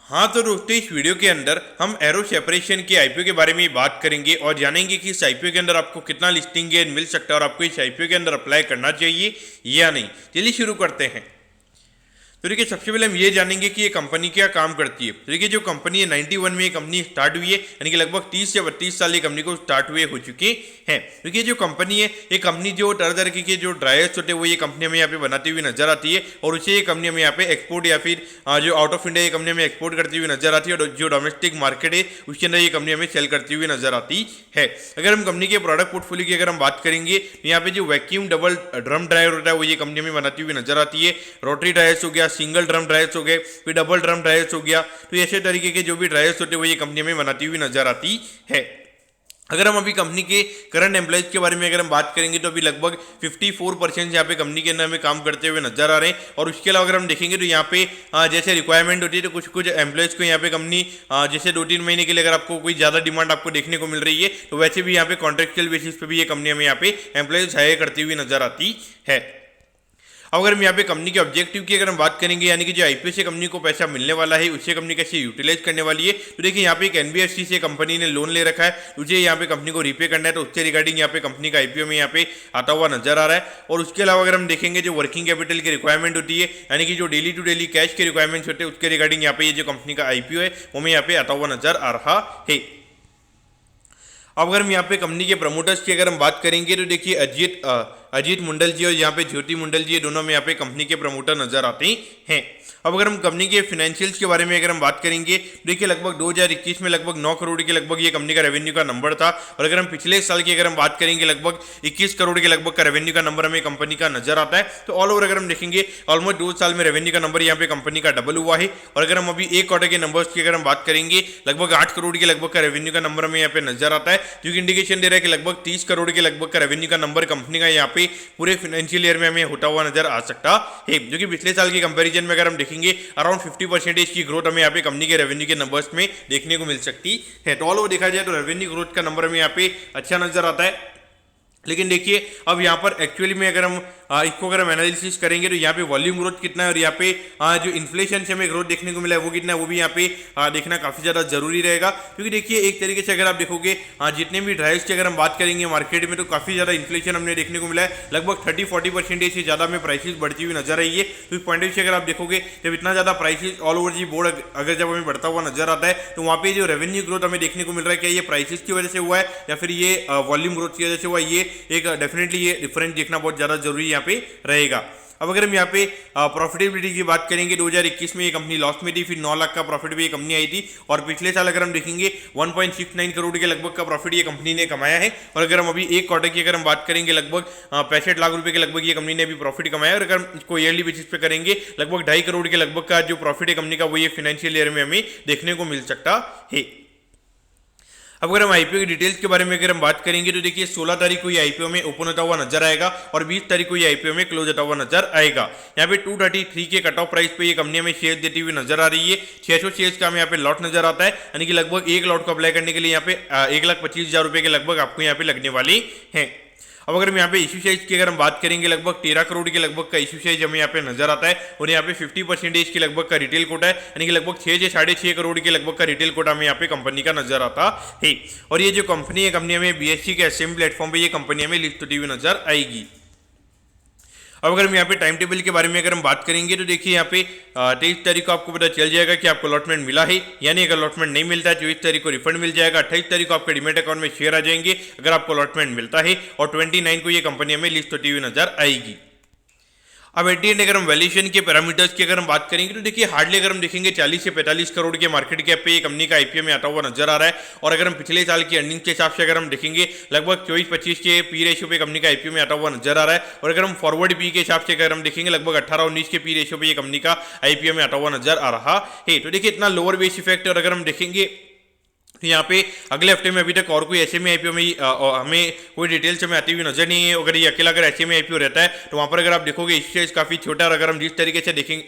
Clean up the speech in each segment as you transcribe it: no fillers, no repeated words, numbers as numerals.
हाँ तो दोस्तों, इस वीडियो के अंदर हम एरो सेपरेशन के आईपीओ के बारे में बात करेंगे और जानेंगे कि इस आईपीओ के अंदर आपको कितना लिस्टिंग गेन मिल सकता है और आपको इस आईपीओ के अंदर अप्लाई करना चाहिए या नहीं। चलिए शुरू करते हैं। तो देखिए, सबसे पहले हम ये जानेंगे कि ये कंपनी क्या काम करती है। तो देखिए, जो कंपनी है 91 में ये कंपनी स्टार्ट हुई है, यानी कि लगभग 30 से 32 साल ये कंपनी को स्टार्ट हुए हो चुके हैं। देखिए, जो कंपनी है ये कंपनी जो तरह तरह के जो ड्रायर्स होते हैं वो ये कंपनी हमें यहाँ पे बनाती हुई नजर आती है और उसे ये कंपनी हमें यहाँ पे एक्सपोर्ट या फिर जो आउट ऑफ इंडिया ये कंपनी हमें एक्सपोर्ट करती हुई नजर आती है और जो डोमेस्टिक मार्केट है उसके अंदर ये कंपनी हमें सेल करती हुई नजर आती है। अगर हम कंपनी के प्रोडक्ट पोर्टफोलियो की अगर हम बात करेंगे तो यहाँ पे जो वैक्यूम डबल ड्रम ड्रायर होता है वो ये कंपनी हमें बनाती हुई नजर आती है। रोटरी ड्रायर्स हो गया, सिंगल ड्रम ड्रायर्स हो गए, फिर डबल ड्रम ड्रायर्स हो गया, तो ऐसे तरीके के जो भी ड्रायर्स होते हैं वो ये कंपनी में बनाती हुई नजर आती है। अगर हम अभी कंपनी के करंट एम्प्लॉइज के बारे में अगर हम बात करेंगे तो अभी लगभग 54% यहाँ पे कंपनी के अंदर में काम करते हुए नजर आ रहे हैं। और उसके अलावा अगर हम देखेंगे तो यहाँ पे जैसे रिक्वायरमेंट होती है तो कुछ कुछ एम्प्लॉइज को यहाँ पे कंपनी जैसे 2-3 महीने के लिए अगर आपको कोई ज़्यादा डिमांड आपको देखने को मिल रही है तो वैसे भी यहाँ पे कॉन्ट्रेक्चुअल बेसिस पे भी ये कंपनी हमें यहाँ पे एम्प्लॉइज हायर करती हुई नजर आती है। अब अगर हम यहाँ पे कंपनी के ऑब्जेक्टिव की अगर हम बात करेंगे, यानी कि जो आईपीओ से कंपनी को पैसा मिलने वाला है उससे कंपनी कैसे यूटिलाइज करने वाली है, तो देखिए यहाँ पे एक एनबीएफसी से कंपनी ने लोन ले रखा है, तुझे यहाँ पे कंपनी को रीपे करना है, तो उससे रिगार्डिंग यहाँ पे कंपनी का आईपीओ में यहाँ पे आता हुआ नजर आ रहा है। और उसके अलावा अगर हम देखेंगे जो वर्किंग कैपिटल की रिक्वायरमेंट होती है, यानी कि जो डेली टू डेली कैश के रिक्वायरमेंट्स होते हैं उसके रिगार्डिंग यहाँ पे ये जो कंपनी का आईपीओ है वो में यहाँ पे आता हुआ नजर आ रहा है। अब अगर हम यहाँ पे कंपनी के प्रमोटर्स की अगर हम बात करेंगे तो देखिए अजीत मुंडल जी और यहाँ पे ज्योति मुंडल जी दोनों में यहाँ पे कंपनी के प्रमोटर नजर आते हैं। अब अगर हम कंपनी के फाइनेंशियल्स के बारे में अगर हम बात करेंगे तो देखिए लगभग 2021 में लगभग 9 करोड़ के लगभग ये कंपनी का रेवेन्यू का नंबर था। और अगर हम पिछले साल की अगर हम बात करेंगे लगभग 21 करोड़ के लगभग का रेवेन्यू का नंबर हमें कंपनी का नजर आता है। तो ऑल ओवर अगर हम देखेंगे ऑलमोस्ट 2 साल में रेवेन्यू का नंबर यहाँ पे कंपनी का डबल हुआ है। और अगर हम अभी एक क्वार्टर के नंबर्स की अगर हम बात करेंगे लगभग 8 करोड़ के लगभग का रेवेन्यू का नंबर हमें यहाँ पे नजर आता है, जो कि इंडिकेशन दे रहा है कि लगभग 30 करोड़ के लगभग का रेवेन्यू का नंबर कंपनी का यहाँ पे पूरे फाइनेंशियल ईयर में हमें होता हुआ नजर आ सकता है, जो कि पिछले साल के कंपैरिजन में अगर हम देखेंगे अराउंड 50% की ग्रोथ हमें यहाँ पे कंपनी के रेवेन्यू के नंबर्स में देखने को मिल सकती है। तो ऑल ओवर देखा जाए तो रेवेन्यू ग्रोथ का नंबर हमें यहाँ पे अच्छा नजर आता है। लेकिन देखिए अब यहाँ पर एक्चुअली में अगर हम इसको अगर हम एनालिसिस करेंगे तो यहाँ पे वॉल्यूम ग्रोथ कितना है और यहाँ पे जो इन्फ्लेशन से हमें ग्रोथ देखने को मिला है वो कितना है वो भी यहाँ पे देखना काफी ज्यादा जरूरी रहेगा। क्योंकि देखिए एक तरीके से अगर आप देखोगे जितने भी ड्राइव्स की अगर हम बात करेंगे मार्केट में तो काफी ज्यादा इन्फ्लेशन हमने देखने को मिला है, लगभग 30-40% से ज्यादा में प्राइसेस बढ़ती हुई नजर आई है। तो इस पॉइंट से अगर आप देखोगे जब इतना ज्यादा प्राइसेस ऑल ओवर जी बोर्ड अगर जब हमें बढ़ता हुआ नजर आता है तो वहाँ पे जो रेवेन्यू ग्रोथ हमें देखने को मिल रहा है क्या ये प्राइसेस की वजह से हुआ है या फिर ये वॉल्यूम ग्रोथ की वजह से हुआ, ये एक डेफिनेटली ये डिफरेंस देखना बहुत ज्यादा जरूरी यहाँ पे रहेगा। अब अगर हम यहाँ पे प्रॉफिटेबिलिटी की बात करेंगे 2021 में ये कंपनी लॉस में थी, फिर 9 लाख का प्रॉफिट भी ये कंपनी आई थी। और पिछले साल अगर हम देखेंगे 1.69 करोड़ के लगभग का प्रॉफिट ये कंपनी ने कमाया है। और अगर हम अभी एक क्वार्टर की अगर हम बात करेंगे लगभग 65 लाख रुपए के लगभग ये कंपनी ने अभी प्रॉफिट कमाया है। और अगर इसको ईयरली बेसिस पे करेंगे लगभग 2.5 करोड़ के लगभग का जो प्रॉफिट है कंपनी का वो ये फाइनेंशियल ईयर में हमें देखने को मिल सकता है। अब अगर हम आईपीओ की डिटेल्स के बारे में अगर हम बात करेंगे तो देखिए 16 तारीख को ये आईपीओ में ओपन होता हुआ नजर आएगा और 20 तारीख को ये आईपीओ में क्लोज होता हुआ नजर आएगा। यहाँ पे 233 के कट ऑफ प्राइस पे ये कंपनी हमें शेयर देती हुई नजर आ रही है। 600 शेयर्स का हमें यहाँ पे लॉट नजर आता है, यानी कि लगभग एक लॉट को अप्लाई करने के लिए यहाँ पे 1,25,000 रुपए के लगभग आपको यहाँ पे लगने वाली है। अब अगर हम यहाँ पे इशू साइज की अगर हम बात करेंगे लगभग 13 करोड़ के लगभग का इशू साइज हमें यहाँ पे नजर आता है। और यहाँ पे 50% के लगभग का रिटेल कोटा है, यानी कि लगभग 6 से 6.5 करोड़ के लगभग का रिटेल कोटा हमें यहाँ पे कंपनी का नजर आता है। और ये जो कंपनी है कंपनी हमें बीएससी के एसएम प्लेटफॉर्म पे ये कंपनी हमें लिस्ट होती हुई नजर आएगी। अब अगर हम यहाँ पे टाइम टेबल के बारे में अगर हम बात करेंगे तो देखिए यहाँ पे 23 तारीख को आपको पता चल जाएगा कि आपको अलॉटमेंट मिला है, यानी अगर अलॉटमेंट नहीं मिलता है 24 तारीख को रिफंड मिल जाएगा, 28 तारीख को आपके डीमेट अकाउंट में शेयर आ जाएंगे अगर आपको अलॉटमेंट मिलता है, और 29 को ये कंपनी हमें लिस्ट होती हुई नजर आएगी। अब एट दी एंड अगर हम वैल्यूएशन के पैरामीटर्स की अगर हम बात करेंगे तो देखिए हार्डली अगर हम देखेंगे 40 से 45 करोड़ के मार्केट कैप पे ये कंपनी का आईपीओ में आता हुआ नजर आ रहा है। और अगर हम पिछले साल की अर्निंग के हिसाब से अगर हम देखेंगे लगभग 24-25 के पी रेशियो पे कंपनी का आईपीओ में आता हुआ नजर आ रहा है। और अगर हम फॉरवर्ड पी के हिसाब से अगर हम देखेंगे लगभग 18-19 के पी रेशियो पे ये कंपनी का आईपीओ में आता हुआ नजर आ रहा है। तो देखिए इतना लोअर बेस इफेक्ट। और अगर हम देखेंगे तो यहाँ पे अगले हफ्ते में अभी तक और कोई एसएमई आईपीओ में हमें कोई डिटेल्स हमें आती हुई नजर नहीं है। अगर ये अकेला अगर एसएमई आईपीओ रहता है तो वहाँ पर अगर आप देखोगे एक्सचेंज काफी छोटा, और अगर हम जिस तरीके से देखेंगे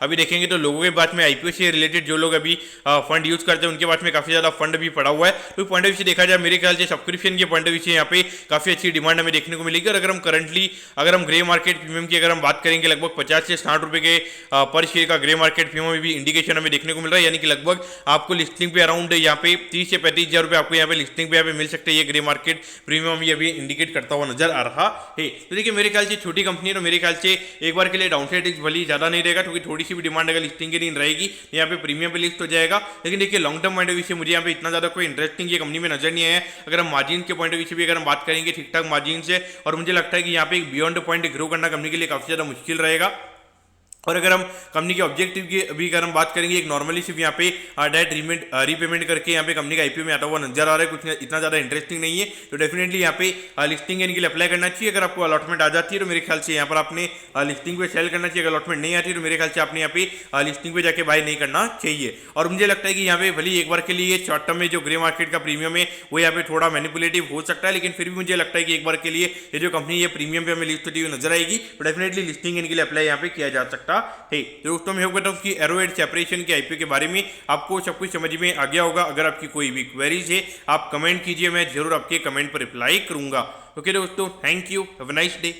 अभी देखेंगे तो लोगों के पास में आईपीओ से रिलेटेड जो लोग अभी फंड यूज करते हैं उनके पास में काफी ज्यादा फंड भी पड़ा हुआ है। तो पॉइंट ऑफ व्यू से देखा जाए मेरे ख्याल से सब्सक्रिप्शन के पॉइंट ऑफ व्यू से यहाँ पे काफी अच्छी डिमांड हमें देखने को मिलेगी। और अगर हम करंटली अगर हम ग्रे मार्केट प्रीमियम की अगर हम बात करेंगे लगभग 50 से 60 रुपए के पर शेयर का ग्रे मार्केट प्रीमियम में भी इंडिकेशन हमें देखने को मिल रहा है, यानी कि लगभग आपको लिस्टिंग पे अराउंड यहाँ पे 30 से 35 हजार आपको यहाँ पे लिस्टिंग पे यहाँ पे मिल सकते हैं। ये ग्रे मार्केट प्रीमियम ये अभी इंडिकेट करता हुआ नजर आ रहा है। तो देखिए मेरे ख्याल से छोटी कंपनी है तो मेरे ख्याल से एक बार के लिए डाउनसाइड रिस्क भली ज्यादा नहीं रहेगा, क्योंकि थोड़ी सी भी डिमांड अगर लिस्टिंग की नहीं रहेगी यहाँ पे प्रीमियम पे लिस्ट हो जाएगा। लेकिन देखिए long term point of view से मुझे यहाँ पे इतना ज्यादा कोई इंटरेस्टिंग ये कंपनी में नजर नहीं आया। अगर हम मार्जिन के पॉइंट ऑफ व्यू से भी अगर हम बात करेंगे ठीक ठाक मार्जिन से, और मुझे लगता है कि यहाँ पे एक बियॉन्ड पॉइंट ग्रो करना कंपनी के लिए काफी ज्यादा मुश्किल रहेगा। और अगर हम कंपनी के ऑब्जेक्टिव की अभी अगर हम बात करेंगे, एक नॉर्मली सिर्फ यहाँ पे डायरेक्ट रीपेमेंट करके यहाँ पे कंपनी का आईपीओ में आता हुआ नजर आ रहा है, कुछ इतना ज्यादा इंटरेस्टिंग नहीं है। तो डेफिनेटली यहाँ पे लिस्टिंग इनके लिए अप्लाई करना चाहिए। अगर आपको अलॉटमेंट आ जाती है तो मेरे ख्याल से यहाँ पर आपने लिस्टिंग पे सेल करना चाहिए। अगर अलॉटमेंट नहीं आती तो मेरे ख्याल से आपने यहाँ पे लिस्टिंग पे जाके बाय नहीं करना चाहिए। और मुझे लगता है कि यहाँ पे भले एक बार के लिए शॉर्ट टर्म में जो ग्रे मार्केट का प्रीमियम है वो यहाँ पे थोड़ा मैनिपुलेटिव हो सकता है, लेकिन फिर भी मुझे लगता है कि एक बार के लिए ये जो कंपनी ये प्रीमियम पे हमें लिस्ट होती हुई नजर आएगी तो डेफिनेटली लिस्टिंग इनके लिए अप्लाई यहाँ पे किया जा सकता है। दोस्तों मैं होप करता हूं कि एरोहेड सेपरेशन के आईपीओ के बारे में आपको सब कुछ समझ में आ गया होगा। अगर आपकी कोई भी क्वेरीज है आप कमेंट कीजिए, मैं जरूर आपके कमेंट पर रिप्लाई करूंगा। ओके दोस्तों, thank you, have a nice day.